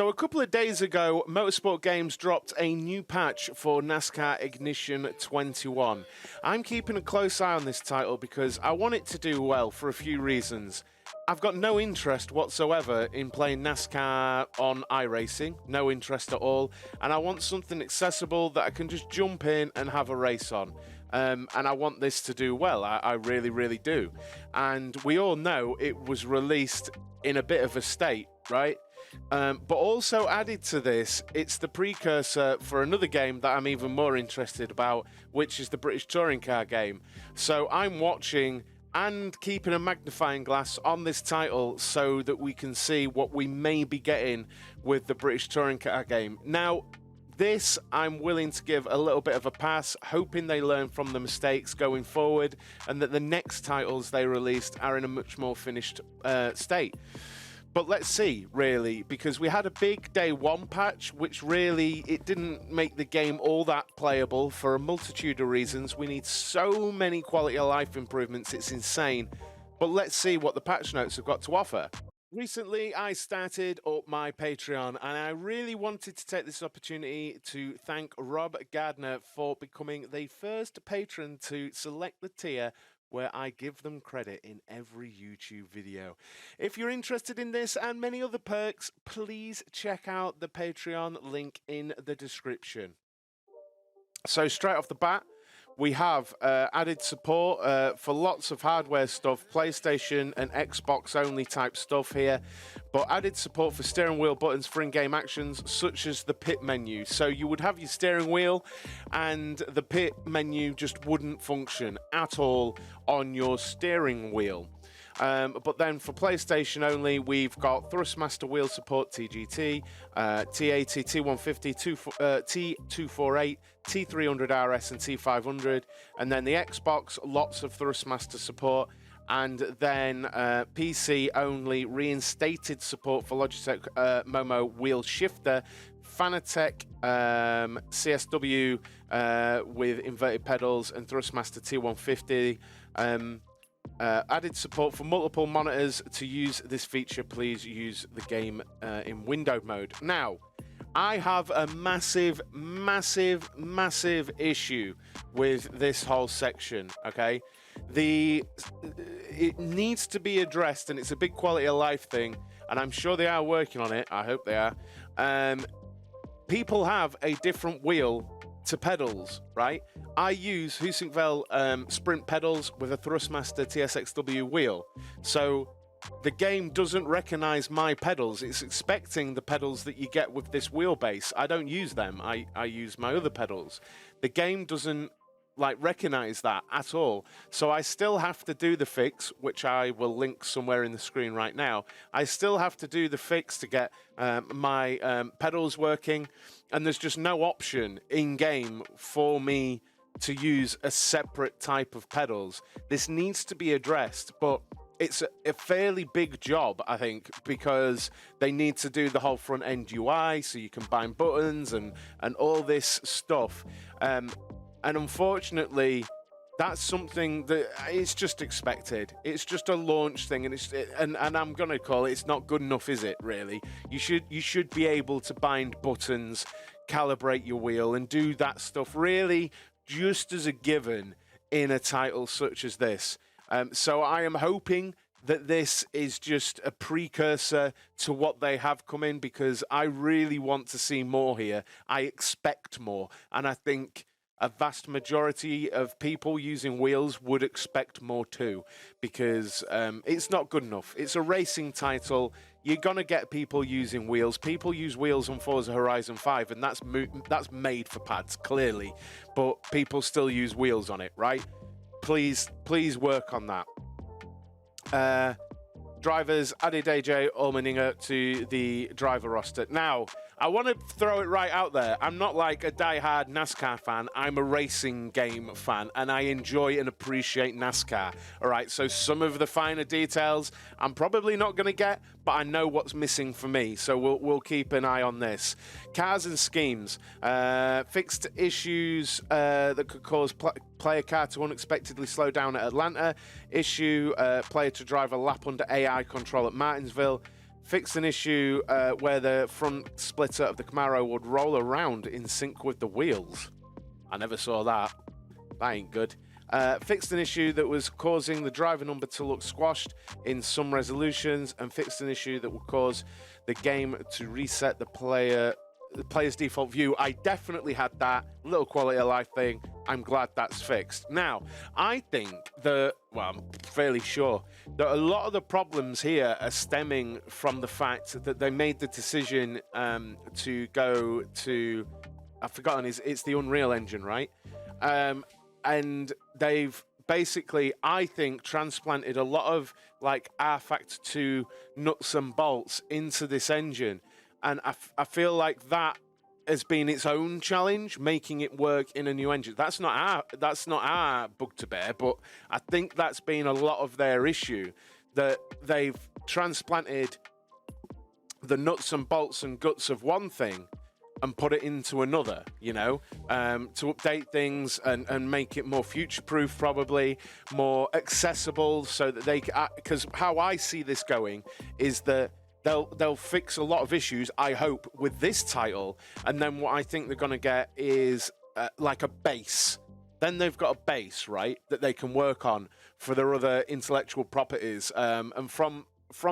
So a couple of days ago, MotorSport Games dropped a new patch for NASCAR Ignition 21. I'm keeping a close eye on this title because I want it to do well for a few reasons. I've got no interest whatsoever in playing NASCAR on iRacing, no interest at all, and I want something accessible that I can just jump in and have a race on. And I want this to do well, I really, really do. And we all know it was released in a bit of a state, right? But also added to this, it's the precursor for another game that I'm even more interested about, which is the British Touring Car game. So I'm watching and keeping a magnifying glass on this title so that we can see what we may be getting with the British Touring Car game. Now, this I'm willing to give a little bit of a pass, hoping they learn from the mistakes going forward and that the next titles they released are in a much more finished state. But let's see, really, because we had a big day one patch, which really, it didn't make the game all that playable for a multitude of reasons. We need so many quality of life improvements, it's insane. But let's see what the patch notes have got to offer. Recently, I started up my Patreon, and I really wanted to take this opportunity to thank Rob Gardner for becoming the first patron to select the tier where I give them credit in every YouTube video. If you're interested in this and many other perks, please check out the Patreon link in the description. So straight off the bat, we have added support for lots of hardware stuff, PlayStation and Xbox only type stuff here, but added support for steering wheel buttons for in-game actions such as the pit menu. So you would have your steering wheel and the pit menu just wouldn't function at all on your steering wheel. But then for PlayStation only, we've got Thrustmaster wheel support, TGT, T80, T150, T248, T300 RS and T500, and then the Xbox, lots of Thrustmaster support, and then PC only reinstated support for Logitech Momo wheel shifter, Fanatec CSW with inverted pedals, and Thrustmaster T150. Added support for multiple monitors. To use this feature, please use the game in windowed mode. Now, I have a massive issue with this whole section, okay? It needs to be addressed, and it's a big quality of life thing, and I'm sure they are working on it. I hope they are. People have a different wheel to pedals, right? I use Husqvarna sprint pedals with a Thrustmaster TSXW wheel. So the game doesn't recognize my pedals. It's expecting the pedals that you get with this wheelbase. I don't use them. I use my other pedals. The game doesn't recognize that at all. So I still have to do the fix, which I will link somewhere in the screen right now. I still have to do the fix to get my pedals working, and there's just no option in game for me to use a separate type of pedals. This needs to be addressed, but it's a fairly big job, I think, because they need to do the whole front end UI so you can bind buttons and all this stuff. And unfortunately, that's something that it's just expected. It's just a launch thing, and I'm gonna call it. It's not good enough, is it? Really, you should be able to bind buttons, calibrate your wheel, and do that stuff really just as a given in a title such as this. So I am hoping that this is just a precursor to what they have coming, because I really want to see more here. I expect more, and I think a vast majority of people using wheels would expect more too, because it's not good enough. It's a racing title. You're going to get people using wheels. People use wheels on Forza Horizon 5, and that's made for pads, clearly. But people still use wheels on it, right? Please work on that. Drivers, added AJ Allmendinger to the driver roster. Now, I want to throw it right out there. I'm not like a die-hard NASCAR fan. I'm a racing game fan, and I enjoy and appreciate NASCAR. All right, so some of the finer details I'm probably not going to get, but I know what's missing for me, so we'll keep an eye on this. Cars and schemes. Fixed issues that could cause player car to unexpectedly slow down at Atlanta. Issue player to drive a lap under AI control at Martinsville. Fixed an issue where the front splitter of the Camaro would roll around in sync with the wheels. I never saw that. That ain't good. Fixed an issue that was causing the driver number to look squashed in some resolutions, and fixed an issue that would cause the game to reset the player's default view. I definitely had that little quality of life thing. I'm glad that's fixed. Now, I think I'm fairly sure that a lot of the problems here are stemming from the fact that they made the decision to go to, I've forgotten, it's the Unreal Engine, right? And they've basically, I think, transplanted a lot of like R-Factor 2 nuts and bolts into this engine. And I feel like that has been its own challenge, making it work in a new engine. That's not our bug to bear, but I think that's been a lot of their issue, that they've transplanted the nuts and bolts and guts of one thing and put it into another, you know, to update things and make it more future-proof, probably more accessible, so that they, because how I see this going is that they'll fix a lot of issues, I hope, with this title, and then what I think they're going to get is like a base. Then they've got a base, right, that they can work on for their other intellectual properties. And from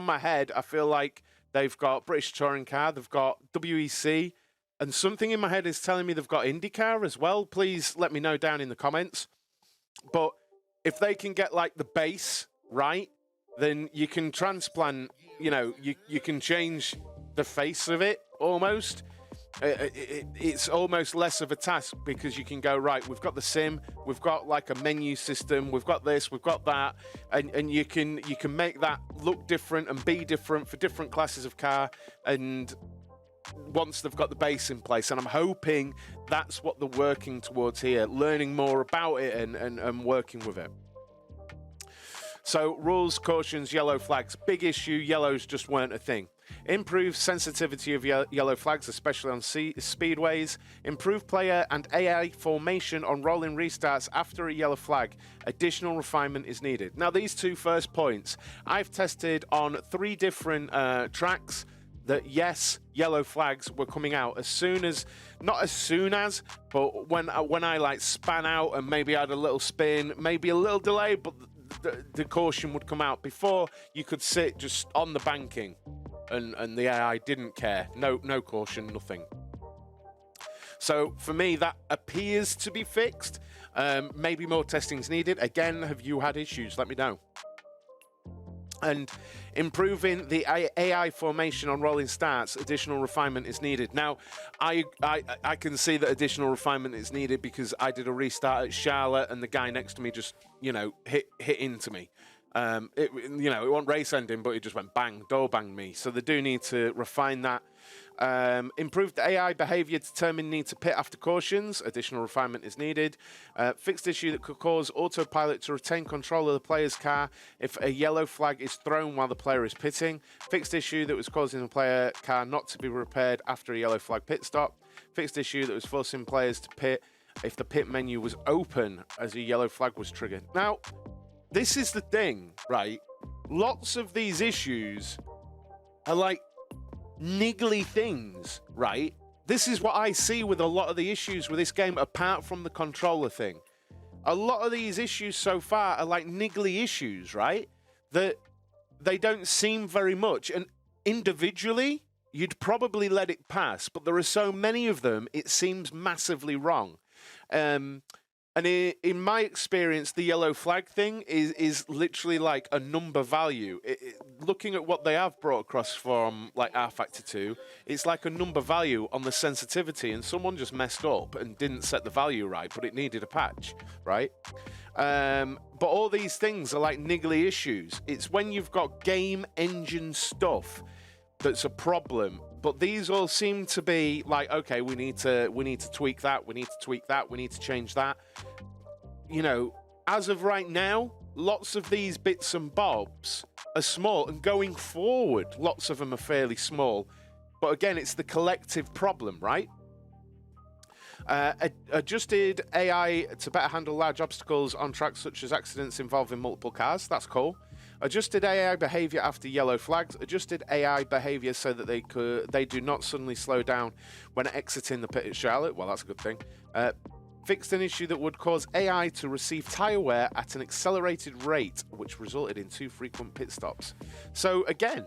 my head, I feel like they've got British Touring Car, they've got WEC, and something in my head is telling me they've got IndyCar as well. Please let me know down in the comments. But if they can get like the base right, then you can transplant, you know, you can change the face of it almost. It's almost less of a task, because you can go, right, we've got the sim, we've got like a menu system, we've got this, we've got that, and you can make that look different and be different for different classes of car, and once they've got the base in place. And I'm hoping that's what they're working towards here, learning more about it and working with it. So rules, cautions, yellow flags. Big issue, yellows just weren't a thing. Improved sensitivity of yellow flags, especially on speedways. Improved player and AI formation on rolling restarts after a yellow flag. Additional refinement is needed. Now, these two first points, I've tested on 3 different tracks that, yes, yellow flags were coming out as soon as, not as soon as, but when I like span out and maybe had a little spin, maybe a little delay, but the caution would come out before you could sit just on the banking, and the AI didn't care. No caution, nothing. So for me, that appears to be fixed. Maybe more testing's needed. Again, have you had issues? Let me know. And improving the AI formation on rolling starts, additional refinement is needed. Now, I can see that additional refinement is needed because I did a restart at Charlotte and the guy next to me just, you know, hit into me. It wasn't race ending, but it just went bang, door banged me. So they do need to refine that. Improved AI behavior determined need to pit after cautions. Additional refinement is needed. Fixed issue that could cause autopilot to retain control of the player's car if a yellow flag is thrown while the player is pitting. Fixed issue that was causing the player car not to be repaired after a yellow flag pit stop. Fixed issue that was forcing players to pit if the pit menu was open as a yellow flag was triggered. Now, this is the thing, right? Lots of these issues are like niggly things, right? This is what I see with a lot of the issues with this game, apart from the controller thing. A lot of these issues so far are like niggly issues, right? That they don't seem very much. And individually, you'd probably let it pass, but there are so many of them, it seems massively wrong. And in my experience, the yellow flag thing is literally like a number value. Looking at what they have brought across from like R-Factor 2, it's like a number value on the sensitivity, and someone just messed up and didn't set the value right, but it needed a patch, right? But all these things are like niggly issues. It's when you've got game engine stuff that's a problem. But these all seem to be like, okay, we need to tweak that, we need to tweak that, we need to change that. You know, as of right now, lots of these bits and bobs are small, and going forward, lots of them are fairly small. But again, it's the collective problem, right? Adjusted AI to better handle large obstacles on tracks such as accidents involving multiple cars. That's cool. Adjusted AI behavior after yellow flags. Adjusted AI behavior so that they do not suddenly slow down when exiting the pit at Charlotte. Well, that's a good thing. Fixed an issue that would cause AI to receive tyre wear at an accelerated rate, which resulted in 2 frequent pit stops. So again,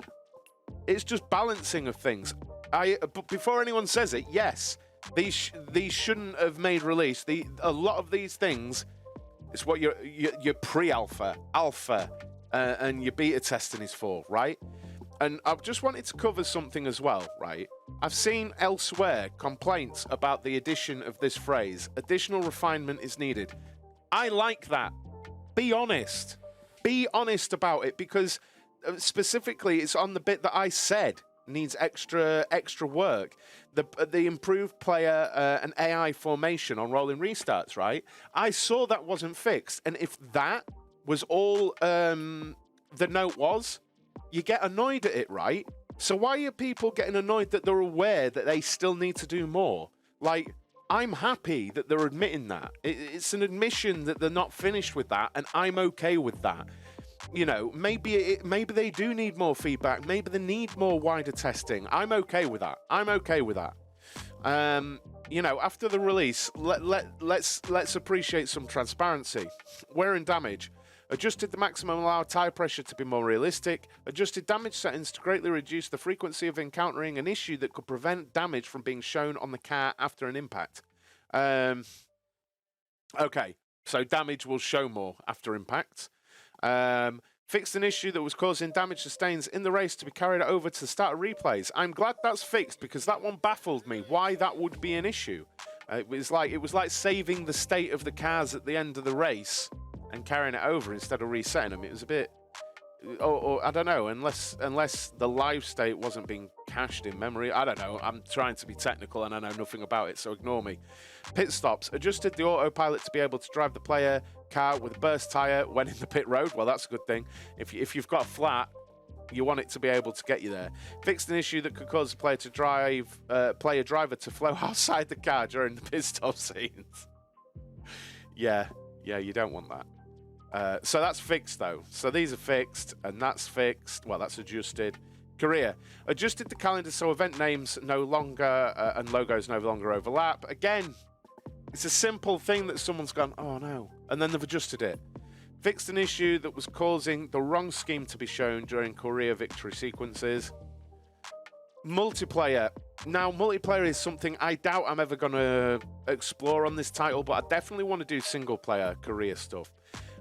it's just balancing of things. But before anyone says it, yes, these shouldn't have made release. A lot of these things, it's what your pre-alpha, alpha, and your beta testing is for, right? And I've just wanted to cover something as well, right? I've seen elsewhere complaints about the addition of this phrase, additional refinement is needed. I like that. Be honest. Be honest about it, because specifically it's on the bit that I said needs extra work. The improved player and AI formation on rolling restarts, right? I saw that wasn't fixed. And if that was all the note was, you get annoyed at it, right? So why are people getting annoyed that they're aware that they still need to do more? Like, I'm happy that they're admitting that. It's an admission that they're not finished with that, and I'm okay with that. You know, maybe they do need more feedback. Maybe they need more wider testing. I'm okay with that. I'm okay with that. You know, after the release, let's appreciate some transparency. Wear and damage. Adjusted the maximum allowed tyre pressure to be more realistic. Adjusted damage settings to greatly reduce the frequency of encountering an issue that could prevent damage from being shown on the car after an impact. Okay, so damage will show more after impact. Fixed an issue that was causing damage sustains in the race to be carried over to the start of replays. I'm glad that's fixed, because that one baffled me. Why that would be an issue? It was like saving the state of the cars at the end of the race and carrying it over instead of resetting them. It was a bit, or I don't know, unless the live state wasn't being cached in memory. I don't know. I'm trying to be technical and I know nothing about it, so ignore me. Pit stops. Adjusted the autopilot to be able to drive the player car with a burst tyre when in the pit road. Well, that's a good thing. If you've got a flat, you want it to be able to get you there. Fixed an issue that could cause the player to driver to flow outside the car during the pit stop scenes. Yeah, you don't want that. So that's fixed, though. So these are fixed, and that's fixed. Well, that's adjusted. Career. Adjusted the calendar so event names no longer and logos no longer overlap. Again, it's a simple thing that someone's gone, oh no, and then they've adjusted it. Fixed an issue that was causing the wrong scheme to be shown during career victory sequences. Multiplayer. Now, multiplayer is something I doubt I'm ever going to explore on this title, but I definitely want to do single-player career stuff.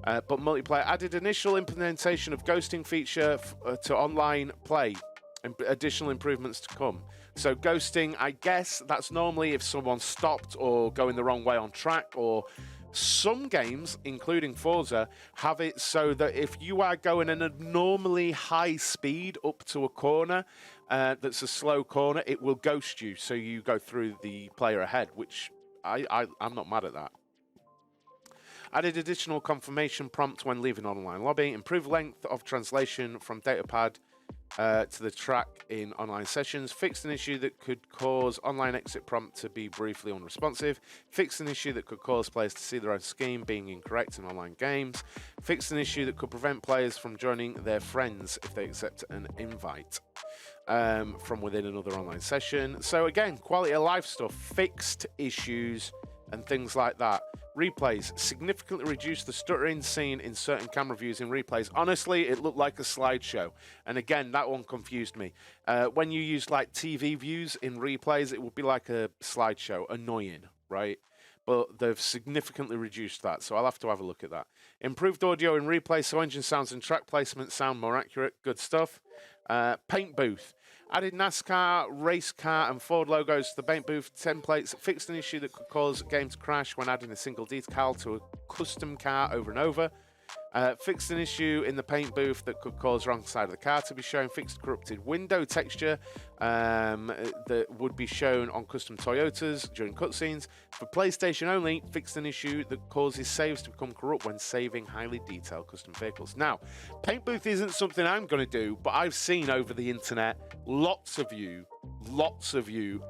But multiplayer added initial implementation of ghosting feature to online play, and additional improvements to come. So ghosting, I guess that's normally if someone stopped or going the wrong way on track, or some games, including Forza, have it so that if you are going in a normally high speed up to a corner that's a slow corner, it will ghost you, so you go through the player ahead, which I'm not mad at that. Added additional confirmation prompt when leaving online lobby. Improved length of translation from datapad to the track in online sessions. Fixed an issue that could cause online exit prompt to be briefly unresponsive. Fixed an issue that could cause players to see their own scheme being incorrect in online games. Fixed an issue that could prevent players from joining their friends if they accept an invite from within another online session. So again, quality of life stuff, fixed issues and things like that. Replays. Significantly reduced the stuttering seen in certain camera views in replays. Honestly, it looked like a slideshow. And again, that one confused me. When you use like TV views in replays, it would be like a slideshow. Annoying, right? But they've significantly reduced that, so I'll have to have a look at that. Improved audio in replay, so engine sounds and track placement sound more accurate. Good stuff. Paint booth. Added NASCAR, race car, and Ford logos to the paint booth templates. Fixed an issue that could cause a game to crash when adding a single decal to a custom car over and over. Fixed an issue in the paint booth that could cause wrong side of the car to be shown. Fixed corrupted window texture that would be shown on custom Toyotas during cutscenes. For PlayStation only, fixed an issue that causes saves to become corrupt when saving highly detailed custom vehicles. Now, paint booth isn't something I'm going to do, but I've seen over the internet lots of you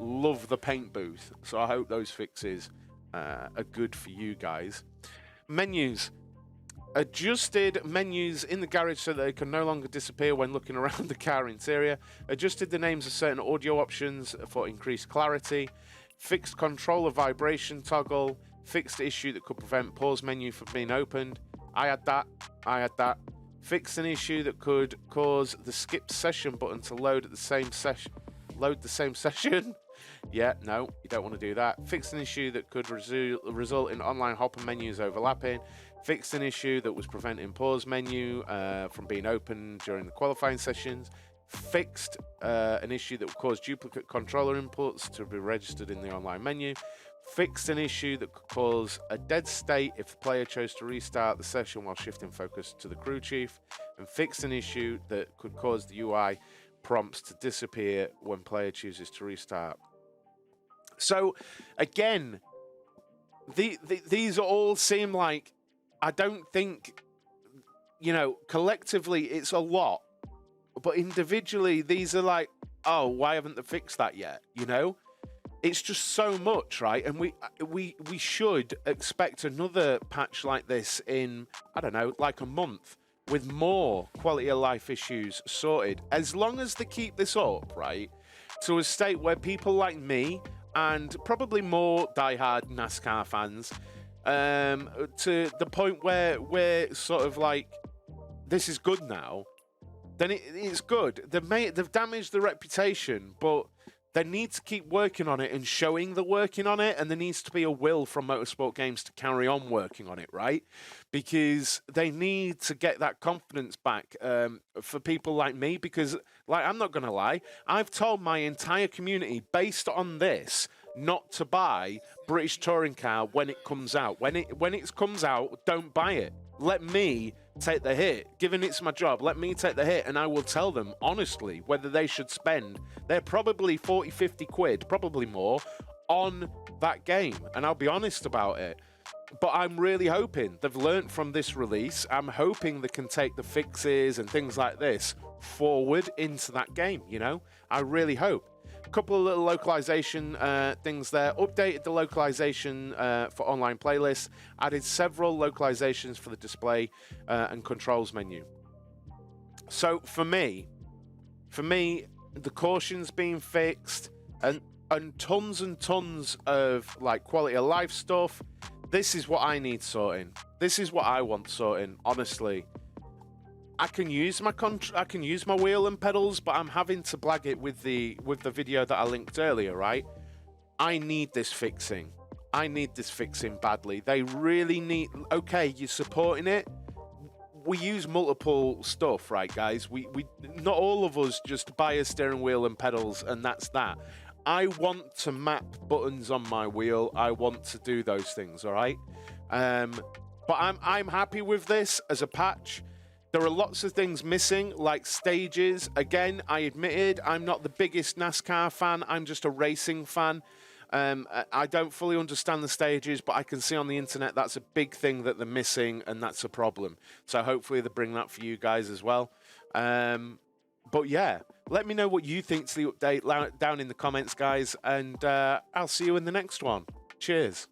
love the paint booth. So I hope those fixes are good for you guys. Menus. Adjusted menus in the garage so that they can no longer disappear when looking around the car interior. Adjusted the names of certain audio options for increased clarity. Fixed controller vibration toggle. Fixed issue that could prevent pause menu from being opened. I had that. Fixed an issue that could cause the skip session button to load at the same session. Load the same session. Yeah, no, you don't want to do that. Fixed an issue that could result in online hopper menus overlapping. Fixed an issue that was preventing pause menu from being open during the qualifying sessions. Fixed an issue that would cause duplicate controller inputs to be registered in the online menu. Fixed an issue that could cause a dead state if the player chose to restart the session while shifting focus to the crew chief. And fixed an issue that could cause the UI prompts to disappear when player chooses to restart. So, again, these all seem like, I don't think, collectively it's a lot. But individually, these are like, oh, why haven't they fixed that yet? It's just so much, right? And we should expect another patch like this in, I don't know, like a month, with more quality of life issues sorted. As long as they keep this up, right, to a state where people like me and probably more diehard NASCAR fans, to the point where we're sort of like, this is good now, then it's good. They've damaged the reputation, but they need to keep working on it and showing they're working on it, and there needs to be a will from MotorSport Games to carry on working on it, right? Because they need to get that confidence back for people like me, because, like, I'm not going to lie, I've told my entire community, based on this, not to buy British Touring Car when it comes out. When it comes out, don't buy it. Let me take the hit. Given it's my job, let me take the hit, and I will tell them honestly whether they should spend their probably 40, 50 quid, probably more, on that game, and I'll be honest about it. But I'm really hoping they've learnt from this release. I'm hoping they can take the fixes and things like this forward into that game, I really hope. A couple of little localization things there. Updated the localization for online playlists. Added several localizations for the display and controls menu. So for me, the caution's being fixed, and tons of like quality of life stuff. This is what I need sorting. This is what I want sorting, honestly. I can use my wheel and pedals, but I'm having to blag it with the video that I linked earlier, right? I need this fixing. I need this fixing badly. They really need. Okay, you're supporting it. We use multiple stuff, right, guys? We not all of us just buy a steering wheel and pedals, and that's that. I want to map buttons on my wheel. I want to do those things, all right? But I'm happy with this as a patch. There are lots of things missing, like stages. Again, I admitted I'm not the biggest NASCAR fan. I'm just a racing fan. I don't fully understand the stages, but I can see on the internet that's a big thing that they're missing, and that's a problem. So hopefully they bring that for you guys as well. But yeah, let me know what you think to the update down in the comments, guys, and I'll see you in the next one. Cheers.